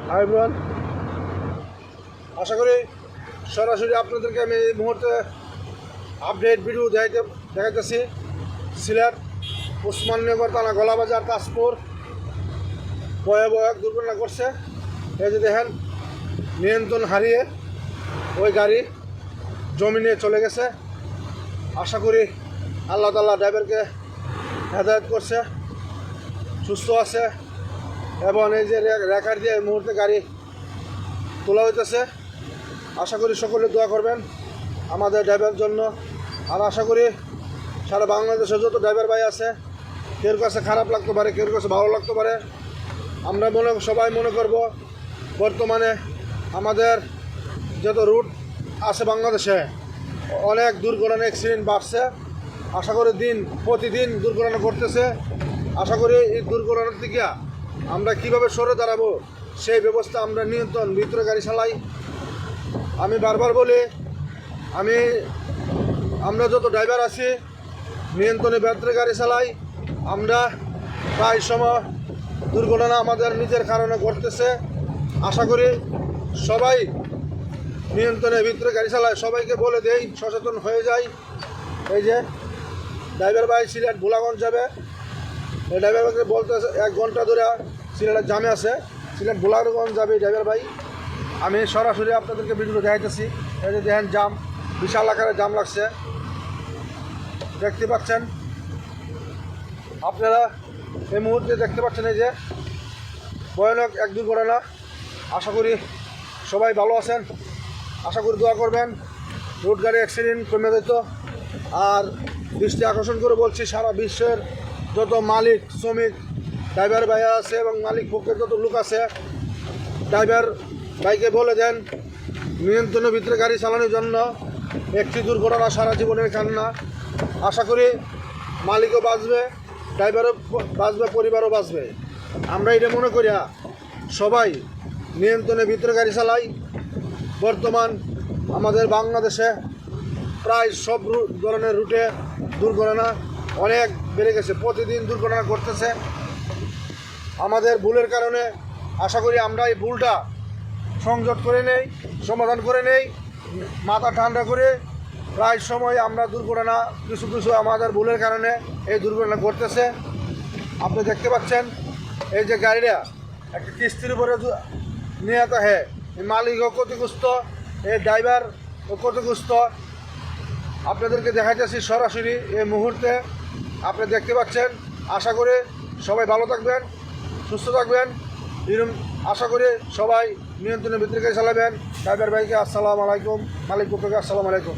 Hi everyone, আশা করি সরাসরি আপনাদেরকে আমি এই মুহূর্তে আপডেট ভিডিও দেখাইতেছি। সিলেট ওসমানীনগর থানা গলাবাজার তাজপুর ভয়াবহ এক দুর্ঘটনা করছে। এই যে দেখেন, নিয়ন্ত্রণ হারিয়ে ওই গাড়ি জমিনে চলে গেছে। আশা করি আল্লাহ তাআলা ড্রাইভারকে হেদায়েত করছে, সুস্থ আছে এবং এই যে রেখার দিয়ে এই মুহূর্তে গাড়ি তোলা হইতেছে। আশা করি সকলে দোয়া করবেন আমাদের ড্রাইভার জন্য। আর আশা করি সারা বাংলাদেশে যত ড্রাইভার ভাই আছে, কেউ কাছে খারাপ লাগতে পারে, কেউ কাছে ভালো লাগতে পারে, আমরা সবাই মনে করব বর্তমানে আমাদের যত রুট আছে বাংলাদেশে অনেক দুর্ঘটনা অ্যাক্সিডেন্ট বাড়ছে। আশা করি প্রতিদিন দুর্ঘটনা ঘটতেছে। আশা করি এই দুর্ঘটনার থেকে আমরা কিভাবে সরে দাঁড়াবো সেই ব্যবস্থা আমরা নিয়ন্ত্রণ ভিতরে গাড়ি চালাই। আমি বারবার বলি, আমরা যত ড্রাইভার আছি নিয়ন্ত্রণে ভিতরে গাড়ি চালাই। আমরা প্রায় সময় দুর্ঘটনা আমাদের নিজের কারণে ঘটতেছে। আশা করি সবাই নিয়ন্ত্রণের ভিতরে গাড়ি চালায়, সবাইকে বলে দেই, সচেতন হয়ে যায়। এই যে ড্রাইভার ভাই সিলেট ভোলাগঞ্জ যাবে, এই ড্রাইভার ভাইকে বলতে 1 ঘন্টা ধরে সিলেটের জামে আছে, সিলেট ভোলাগঞ্জ যাবে ড্রাইভার ভাই। আমি সরাসরি আপনাদেরকে ভিডিও দেখাইতেছি। এই যে দেখেন জাম, বিশাল আকারে জাম লাগছে, দেখতে পাচ্ছেন আপনারা এই মুহূর্তে দেখতে পাচ্ছেন। এই যে ভয়ানক এক দুর্ঘটনা। আশা করি সবাই ভালো আছেন, আশা করি দোয়া করবেন রোড গাড়ি অ্যাক্সিডেন্ট কমে যেত। আর দৃষ্টি আকর্ষণ করে বলছি, সারা বিশ্বের যত মালিক শ্রমিক ড্রাইভার ভাইয়া আছে এবং মালিক পক্ষের যত লোক আছে, ড্রাইভার ভাইকে বলে দেন নিয়ন্ত্রণের ভিতরে গাড়ি চালানোর জন্য। একটি দুর্ঘটনা সারা জীবনের কান্না। আশা করি মালিকও বাঁচবে, ড্রাইভারও বাঁচবে, পরিবারও বাঁচবে। আমরা এটা মনে করিয়া সবাই নিয়ন্ত্রণের ভিতরে গাড়ি চালাই। বর্তমান আমাদের বাংলাদেশে প্রায় সব ধরনের রুটে দুর্ঘটনা অনেক বেড়ে গেছে, প্রতিদিন দুর্ঘটনা ঘটতেছে আমাদের ভুলের কারণে। আশা করি আমরা এই ভুলটা সংযত করে নেই, সমাধান করে নেই, মাথা ঠান্ডা করে। প্রায় সময় আমরা দুর্ঘটনা কিছু আমাদের ভুলের কারণে এই দুর্ঘটনা ঘটতেছে। আপনি দেখতে পাচ্ছেন এই যে গাড়িটা একটা কিস্তির উপরে নিয়ে যেতে হয়, মালিকও ক্ষতিগ্রস্ত, এই ড্রাইভারও ক্ষতিগ্রস্ত। আপনাদেরকে দেখাইতেছি সরাসরি এই মুহূর্তে, আপনি দেখতে পাচ্ছেন। আশা করি সবাই ভালো থাকবেন, সুস্থ থাকবেন। এরকম আশা করি সবাই নিয়ন্ত্রণের ভিতরে চালাবেন। ড্রাইভার ভাইকে আসসালামু আলাইকুম, মালিক পক্ষকে আসসালামু আলাইকুম।